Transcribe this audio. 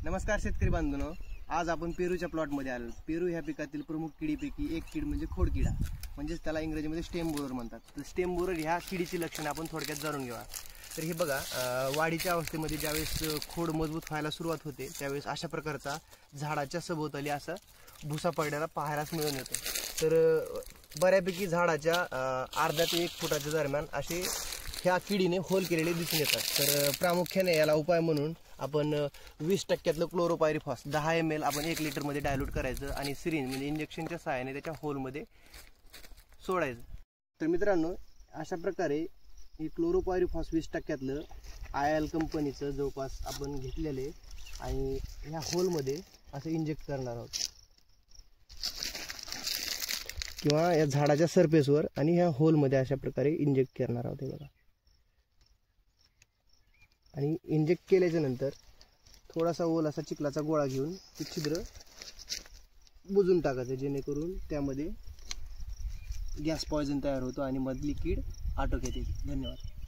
नमस्कार शेतकरी बांधवांनो, आज आपण पेरूच्या प्लॉटमध्ये आलो। पेरू ह्या पिकातील प्रमुख किडीपैकी एक कीड म्हणजे खोडकिडा, म्हणजे त्याला इंग्रजीमध्ये स्टेम बोरर म्हणतात। तर स्टेम बोरर ह्या किडीची लक्षणे आपण थोडक्यात जाणून घेऊया। तर हे बघा, वाढीच्या अवस्थेमध्ये ज्यावेळेस खोड मजबूत व्हायला सुरुवात होते त्यावेळेस अशा प्रकारचा झाडाच्या सभोवताली असा भुसा पडलेला पाहायलाच मिळून येतो। तर बऱ्यापैकी झाडाच्या अर्ध्या ते 1 फुटाच्या दरम्यान असे ह्या किडीने होल केलेले दिसून येतात। तर प्रामुख्याने याला उपाय म्हणून आपण 20% क्लोरोपायरिफॉस 10 ml आपण 1 लिटरमध्ये डायल्यूट करायचं आणि सिरिंज म्हणजे इंजेक्शनच्या सहाय्याने त्याच्या होलमध्ये सोडायचं। तर मित्रांनो, अशा प्रकारे हे क्लोरोपायरिफॉस 20% IL कंपनीचं जवळपास आपण घेतलेले आणि ह्या होलमध्ये असं इंजेक्ट करणार आहोत किंवा या झाडाच्या सरफेसवर आणि ह्या होलमध्ये अशा प्रकारे इंजेक्ट करणार आहोत। हे बघा, आणि इंजेक्ट केल्याच्या नंतर थोडासा ओल असा चिखलाचा गोळा घेऊन ते छिद्र बुजून टाकायचं, जेणेकरून त्यामध्ये गॅस पॉयझन तयार होतो आणि मधली कीड आटोक्यात येते। धन्यवाद।